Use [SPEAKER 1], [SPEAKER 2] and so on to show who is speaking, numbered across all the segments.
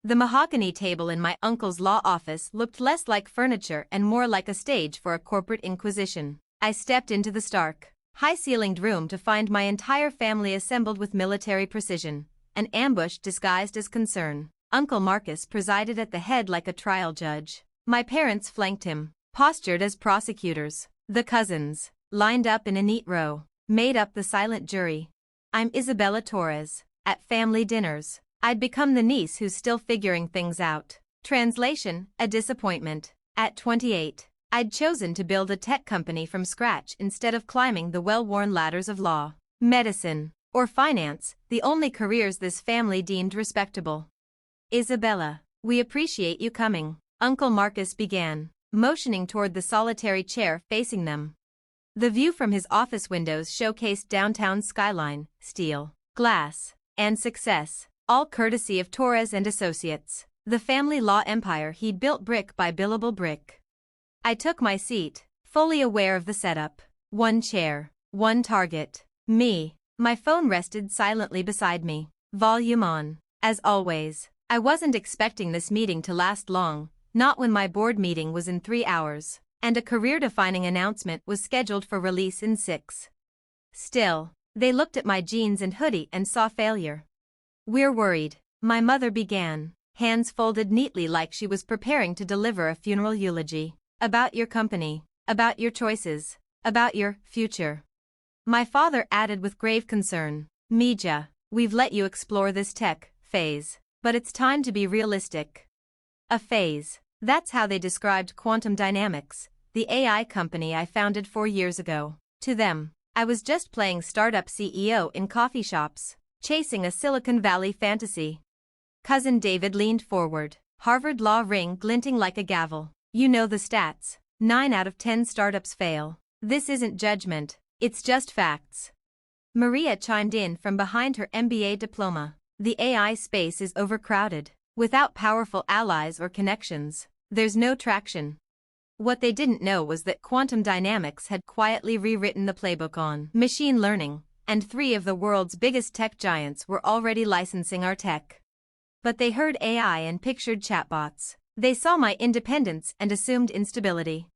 [SPEAKER 1] The mahogany table in my uncle's law office looked less like furniture and more like a stage for a corporate inquisition. I stepped into the stark, high-ceilinged room to find my entire family assembled with military precision, an ambush disguised as concern. Uncle Marcus presided at the head like a trial judge. My parents flanked him, postured as prosecutors. The cousins, lined up in a neat row, made up the silent jury. I'm Isabella Torres. At family dinners, I'd become the niece who's still figuring things out. Translation, a disappointment. At 28, I'd chosen to build a tech company from scratch instead of climbing the well-worn ladders of law, medicine, or finance, the only careers this family deemed respectable. Isabella, we appreciate you coming, Uncle Marcus began, motioning toward the solitary chair facing them. The view from his office windows showcased downtown skyline, steel, glass, and success, all courtesy of Torres and Associates, the family law empire he'd built brick by billable brick. I took my seat, fully aware of the setup. One chair, one target, me. My phone rested silently beside me, volume on. As always, I wasn't expecting this meeting to last long, not when my board meeting was in 3 hours, and a career-defining announcement was scheduled for release in 6. Still, they looked at my jeans and hoodie and saw failure. We're worried, my mother began, hands folded neatly like she was preparing to deliver a funeral eulogy. About your company, about your choices, about your future. My father added with grave concern, Mija, we've let you explore this tech phase, but it's time to be realistic. A phase, that's how they described quantum dynamics, the AI company I founded 4 years ago. To them, I was just playing startup CEO in coffee shops, chasing a Silicon Valley fantasy. Cousin David leaned forward, Harvard law ring glinting like a gavel. You know the stats, 9 out of 10 startups fail. This isn't judgment, it's just facts. Maria chimed in from behind her MBA diploma. The AI space is overcrowded. Without powerful allies or connections, there's no traction. What they didn't know was that quantum dynamics had quietly rewritten the playbook on machine learning, and 3 of the world's biggest tech giants were already licensing our tech. But they heard AI and pictured chatbots. They saw my independence and assumed instability.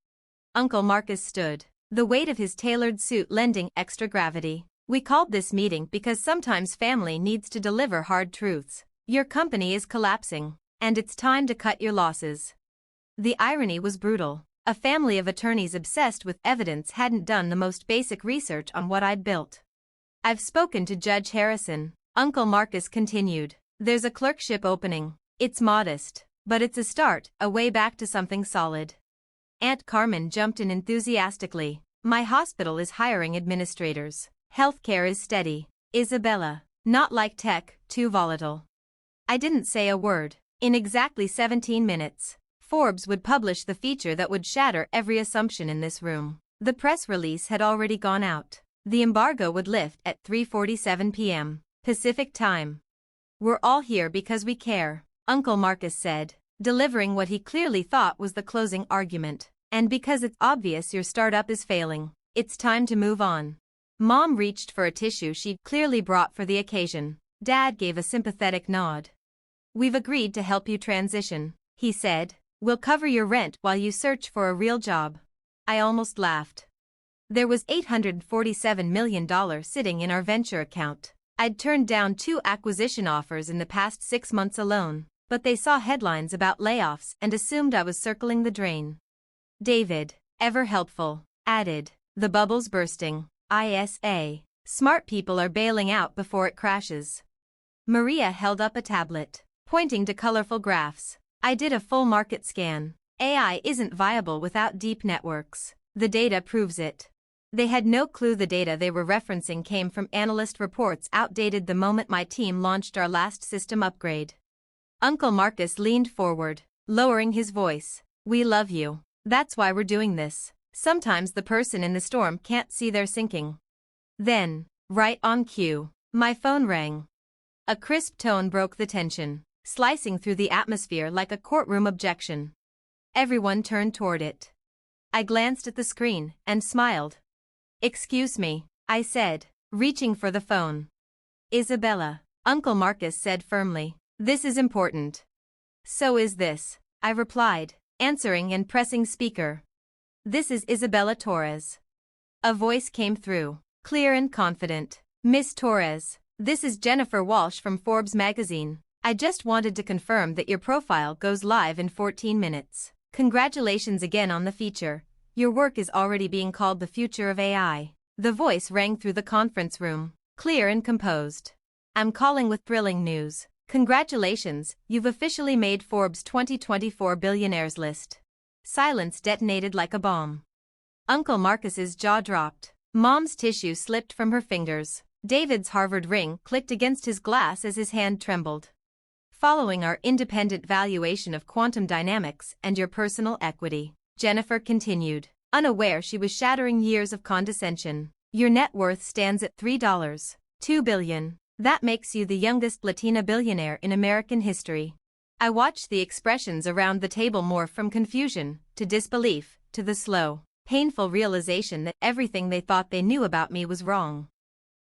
[SPEAKER 1] Uncle Marcus stood, the weight of his tailored suit lending extra gravity. We called this meeting because sometimes family needs to deliver hard truths. Your company is collapsing, and it's time to cut your losses. The irony was brutal. A family of attorneys obsessed with evidence hadn't done the most basic research on what I'd built. I've spoken to Judge Harrison, Uncle Marcus continued. There's a clerkship opening. It's modest, but it's a start, a way back to something solid. Aunt Carmen jumped in enthusiastically. My hospital is hiring administrators. Healthcare is steady. Isabella, not like tech, too volatile. I didn't say a word. In exactly 17 minutes, Forbes would publish the feature that would shatter every assumption in this room. The press release had already gone out. The embargo would lift at 3:47 p.m. Pacific Time. We're all here because we care, Uncle Marcus said, delivering what he clearly thought was the closing argument. And because it's obvious your startup is failing, it's time to move on. Mom reached for a tissue she'd clearly brought for the occasion. Dad gave a sympathetic nod. We've agreed to help you transition, he said. We'll cover your rent while you search for a real job. I almost laughed. There was $847 million sitting in our venture account. I'd turned down 2 acquisition offers in the past 6 months alone, but they saw headlines about layoffs and assumed I was circling the drain. David, ever helpful, added, the bubble's bursting. ISA. Smart people are bailing out before it crashes. Maria held up a tablet, pointing to colorful graphs. I did a full market scan. AI isn't viable without deep networks. The data proves it. They had no clue the data they were referencing came from analyst reports outdated the moment my team launched our last system upgrade. Uncle Marcus leaned forward, lowering his voice. We love you. That's why we're doing this. Sometimes the person in the storm can't see they're sinking. Then, right on cue, my phone rang. A crisp tone broke the tension, slicing through the atmosphere like a courtroom objection. Everyone turned toward it. I glanced at the screen and smiled. Excuse me, I said, reaching for the phone. Isabella, Uncle Marcus said firmly. This is important. So is this, I replied, answering and pressing speaker. This is Isabella Torres. A voice came through, clear and confident. Miss Torres, this is Jennifer Walsh from Forbes magazine. I just wanted to confirm that your profile goes live in 14 minutes. Congratulations again on the feature. Your work is already being called the future of AI. The voice rang through the conference room, clear and composed. I'm calling with thrilling news. Congratulations, you've officially made Forbes' 2024 Billionaires list. Silence detonated like a bomb. Uncle Marcus's jaw dropped. Mom's tissue slipped from her fingers. David's Harvard ring clicked against his glass as his hand trembled. Following our independent valuation of quantum dynamics and your personal equity, Jennifer continued, unaware she was shattering years of condescension. Your net worth stands at $3.2 billion. That makes you the youngest Latina billionaire in American history. I watched the expressions around the table morph from confusion to disbelief to the slow, painful realization that everything they thought they knew about me was wrong.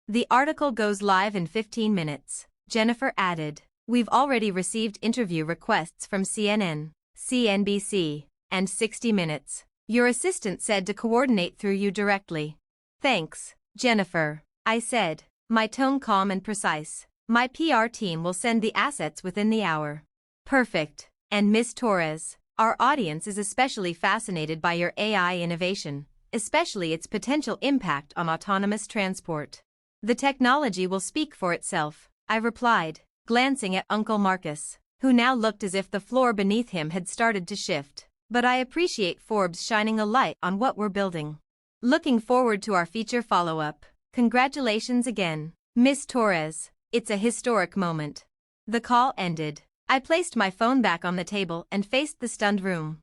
[SPEAKER 1] The article goes live in 15 minutes, Jennifer added. We've already received interview requests from CNN, CNBC, and 60 Minutes. Your assistant said to coordinate through you directly. Thanks, Jennifer, I said, my tone calm and precise. My PR team will send the assets within the hour. Perfect. And Miss Torres, our audience is especially fascinated by your AI innovation, especially its potential impact on autonomous transport. The technology will speak for itself, I replied, glancing at Uncle Marcus, who now looked as if the floor beneath him had started to shift. But I appreciate Forbes shining a light on what we're building. Looking forward to our feature follow-up. Congratulations again, Miss Torres. It's a historic moment. The call ended. I placed my phone back on the table and faced the stunned room.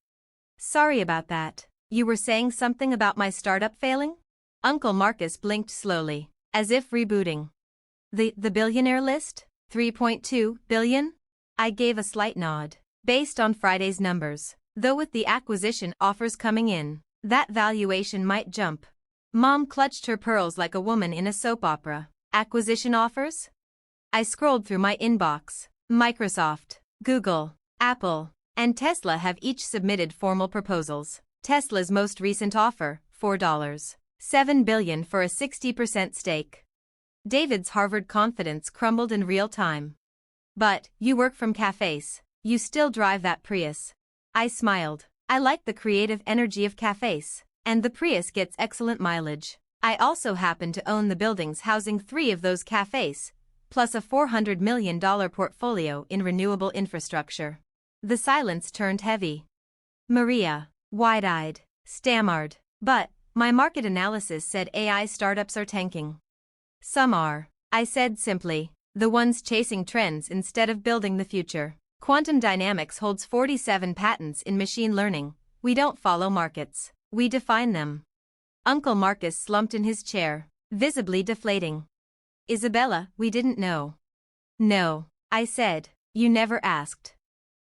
[SPEAKER 1] Sorry about that. You were saying something about my startup failing? Uncle Marcus blinked slowly, as if rebooting. The billionaire list? 3.2 billion? I gave a slight nod. Based on Friday's numbers, though with the acquisition offers coming in, that valuation might jump. Mom clutched her pearls like a woman in a soap opera. Acquisition offers? I scrolled through my inbox. Microsoft, Google, Apple, and Tesla have each submitted formal proposals. Tesla's most recent offer, $4.7 billion for a 60% stake. David's Harvard confidence crumbled in real time. But, you work from cafes. You still drive that Prius. I smiled. I like the creative energy of cafes, and the Prius gets excellent mileage. I also happen to own the buildings housing 3 of those cafes, plus a $400 million portfolio in renewable infrastructure. The silence turned heavy. Maria, wide-eyed, stammered. But, my market analysis said AI startups are tanking. Some are, I said simply, the ones chasing trends instead of building the future. Quantum Dynamics holds 47 patents in machine learning. We don't follow markets, we define them. Uncle Marcus slumped in his chair, visibly deflating. Isabella, we didn't know. No, I said, you never asked.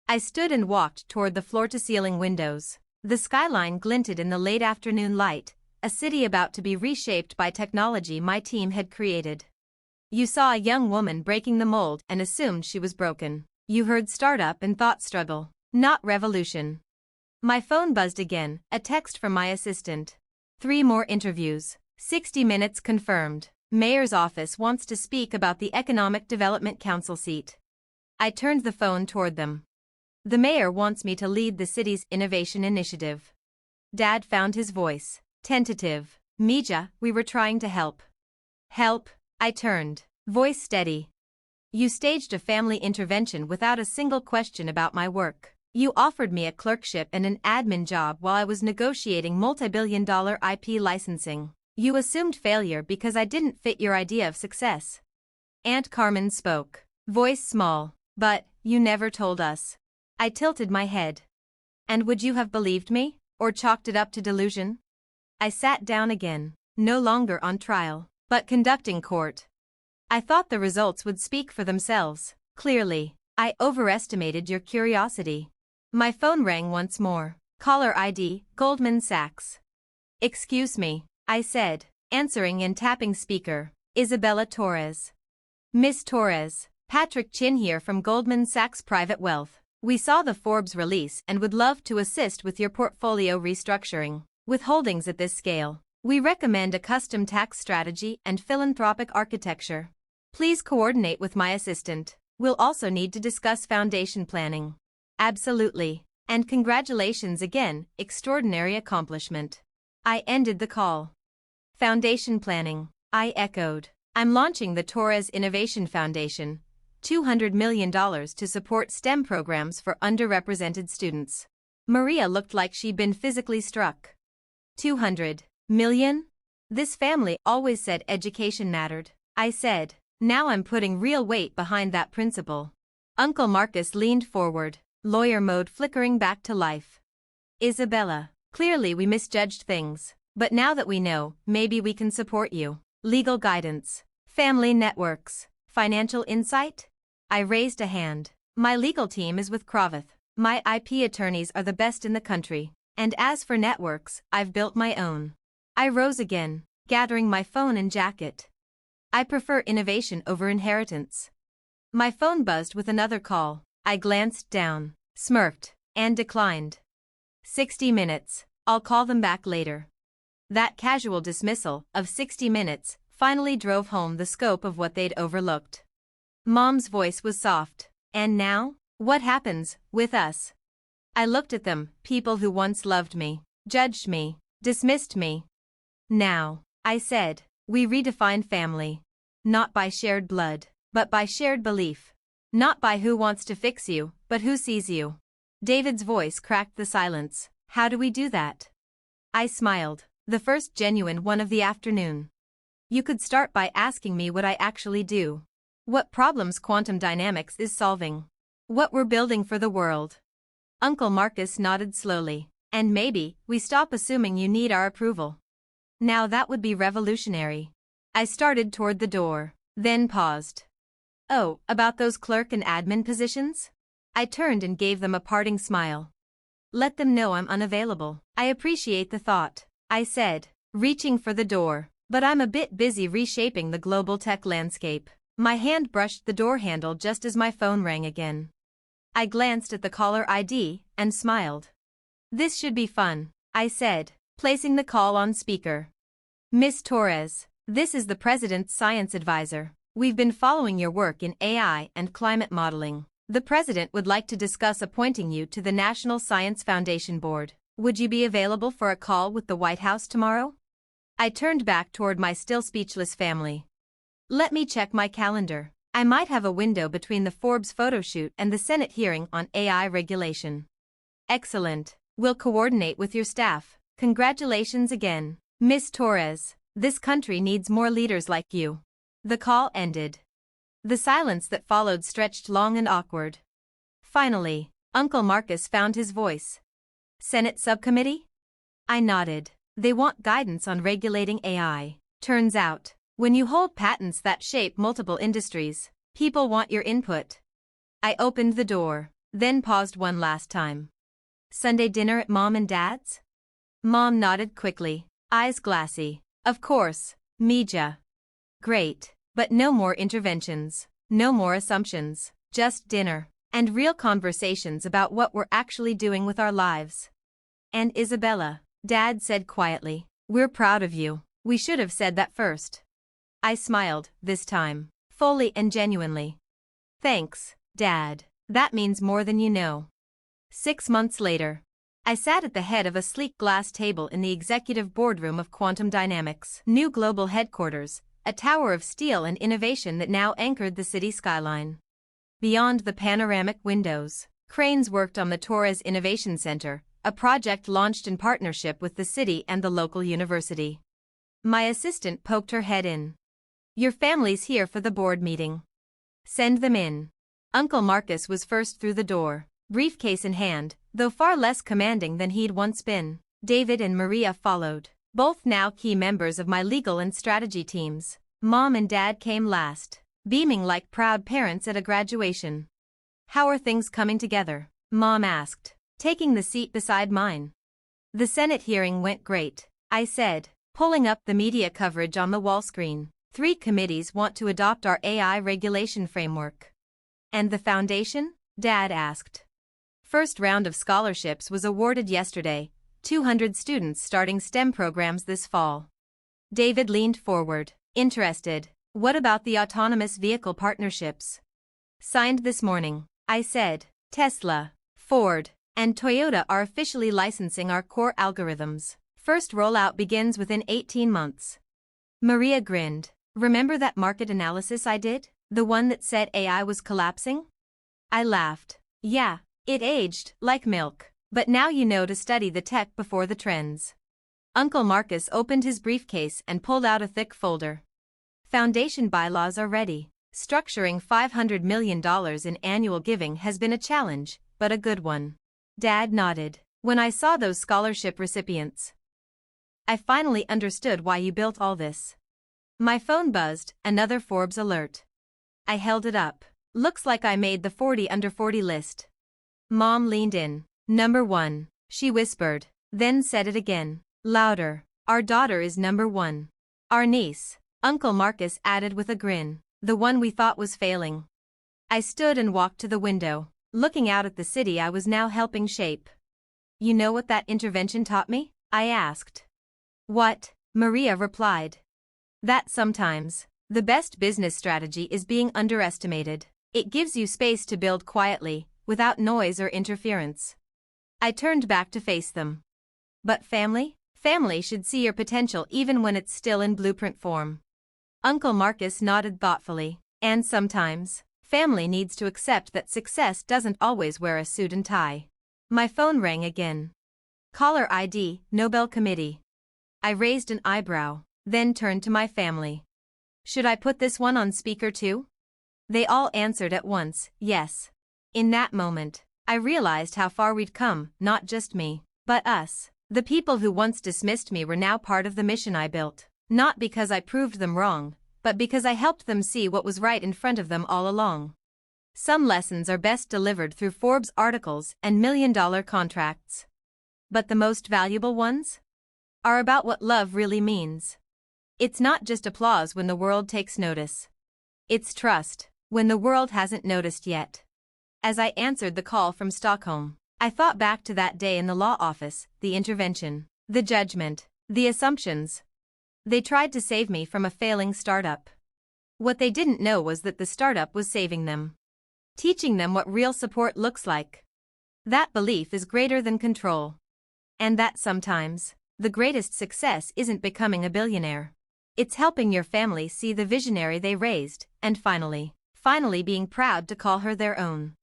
[SPEAKER 1] I stood and walked toward the floor-to-ceiling windows. The skyline glinted in the late afternoon light, a city about to be reshaped by technology my team had created. You saw a young woman breaking the mold and assumed she was broken. You heard startup and thought struggle, not revolution. My phone buzzed again, a text from my assistant. 3 more interviews, 60 minutes confirmed. Mayor's office wants to speak about the Economic Development Council seat. I turned the phone toward them. The mayor wants me to lead the city's innovation initiative. Dad found his voice, tentative. Mija, we were trying to help. Help? I turned, voice steady. You staged a family intervention without a single question about my work. You offered me a clerkship and an admin job while I was negotiating multi-billion-dollar IP licensing. You assumed failure because I didn't fit your idea of success. Aunt Carmen spoke, voice small, but, you never told us. I tilted my head. And would you have believed me, or chalked it up to delusion? I sat down again, no longer on trial, but conducting court. I thought the results would speak for themselves. Clearly, I overestimated your curiosity. My phone rang once more. Caller ID, Goldman Sachs. Excuse me, I said, answering and tapping speaker. Isabella Torres. Miss Torres, Patrick Chin here from Goldman Sachs Private Wealth. We saw the Forbes release and would love to assist with your portfolio restructuring. With holdings at this scale, we recommend a custom tax strategy and philanthropic architecture. Please coordinate with my assistant. We'll also need to discuss foundation planning. Absolutely. And congratulations again, extraordinary accomplishment. I ended the call. Foundation planning, I echoed. I'm launching the Torres Innovation Foundation, $200 million to support STEM programs for underrepresented students. Maria looked like she'd been physically struck. 200 million? This family always said education mattered, I said. Now I'm putting real weight behind that principle. Uncle Marcus leaned forward, lawyer mode flickering back to life. Isabella, clearly we misjudged things, but now that we know, maybe we can support you. Legal guidance, family networks, financial insight? I raised a hand. My legal team is with Cravath. My IP attorneys are the best in the country. And as for networks, I've built my own. I rose again, gathering my phone and jacket. I prefer innovation over inheritance. My phone buzzed with another call. I glanced down, smirked, and declined. 60 minutes, I'll call them back later. That casual dismissal of 60 minutes finally drove home the scope of what they'd overlooked. Mom's voice was soft. And now? What happens with us? I looked at them, people who once loved me, judged me, dismissed me. Now, I said, we redefine family. Not by shared blood, but by shared belief. Not by who wants to fix you, but who sees you. David's voice cracked the silence. How do we do that? I smiled, the first genuine one of the afternoon. You could start by asking me what I actually do. What problems quantum dynamics is solving. What we're building for the world. Uncle Marcus nodded slowly. And maybe, we stop assuming you need our approval. Now that would be revolutionary. I started toward the door, then paused. Oh, about those clerk and admin positions? I turned and gave them a parting smile. Let them know I'm unavailable. I appreciate the thought, I said, reaching for the door, but I'm a bit busy reshaping the global tech landscape. My hand brushed the door handle just as my phone rang again. I glanced at the caller ID and smiled. This should be fun, I said, placing the call on speaker. Miss Torres, this is the President's Science Advisor. We've been following your work in AI and climate modeling. The President would like to discuss appointing you to the National Science Foundation Board. Would you be available for a call with the White House tomorrow? I turned back toward my still speechless family. Let me check my calendar. I might have a window between the Forbes photoshoot and the Senate hearing on AI regulation. Excellent. We'll coordinate with your staff. Congratulations again, Miss Torres. This country needs more leaders like you. The call ended. The silence that followed stretched long and awkward. Finally, Uncle Marcus found his voice. Senate Subcommittee? I nodded. They want guidance on regulating AI. Turns out, when you hold patents that shape multiple industries, people want your input. I opened the door, then paused one last time. Sunday dinner at Mom and Dad's? Mom nodded quickly, eyes glassy. Of course, Mija. Great, but no more interventions, no more assumptions, just dinner, and real conversations about what we're actually doing with our lives. And Isabella, Dad said quietly, we're proud of you. We should have said that first. I smiled, this time, fully and genuinely. Thanks, Dad. That means more than you know. 6 months later, I sat at the head of a sleek glass table in the executive boardroom of Quantum Dynamics' new global headquarters, a tower of steel and innovation that now anchored the city skyline. Beyond the panoramic windows, cranes worked on the Torres Innovation Center, a project launched in partnership with the city and the local university. My assistant poked her head in. Your family's here for the board meeting. Send them in. Uncle Marcus was first through the door, briefcase in hand, though far less commanding than he'd once been. David and Maria followed, both now key members of my legal and strategy teams. Mom and Dad came last, beaming like proud parents at a graduation. How are things coming together? Mom asked, taking the seat beside mine. The Senate hearing went great, I said, pulling up the media coverage on the wall screen. 3 committees want to adopt our AI regulation framework. And the foundation? Dad asked. First round of scholarships was awarded yesterday, 200 students starting STEM programs this fall. David leaned forward, interested. What about the autonomous vehicle partnerships? Signed this morning, I said. Tesla, Ford, and Toyota are officially licensing our core algorithms. First rollout begins within 18 months. Maria grinned. Remember that market analysis I did? The one that said AI was collapsing? I laughed. Yeah, it aged like milk. But now you know to study the tech before the trends. Uncle Marcus opened his briefcase and pulled out a thick folder. Foundation bylaws are ready. Structuring $500 million in annual giving has been a challenge, but a good one. Dad nodded. When I saw those scholarship recipients, I finally understood why you built all this. My phone buzzed, another Forbes alert. I held it up. Looks like I made the 40 under 40 list. Mom leaned in. Number 1, she whispered, then said it again, louder. Our daughter is number 1. Our niece, Uncle Marcus added with a grin, the one we thought was failing. I stood and walked to the window, looking out at the city I was now helping shape. You know what that intervention taught me? I asked. What? Maria replied. That sometimes, the best business strategy is being underestimated. It gives you space to build quietly, without noise or interference. I turned back to face them. But family? Family should see your potential even when it's still in blueprint form. Uncle Marcus nodded thoughtfully. And sometimes, family needs to accept that success doesn't always wear a suit and tie. My phone rang again. Caller ID, Nobel Committee. I raised an eyebrow, then turned to my family. Should I put this one on speaker too? They all answered at once, yes. In that moment, I realized how far we'd come, not just me, but us. The people who once dismissed me were now part of the mission I built. Not because I proved them wrong, but because I helped them see what was right in front of them all along. Some lessons are best delivered through Forbes articles and million-dollar contracts. But the most valuable ones are about what love really means. It's not just applause when the world takes notice. It's trust, when the world hasn't noticed yet. As I answered the call from Stockholm, I thought back to that day in the law office, the intervention, the judgment, the assumptions. They tried to save me from a failing startup. What they didn't know was that the startup was saving them. Teaching them what real support looks like. That belief is greater than control. And that sometimes, the greatest success isn't becoming a billionaire. It's helping your family see the visionary they raised, and finally being proud to call her their own.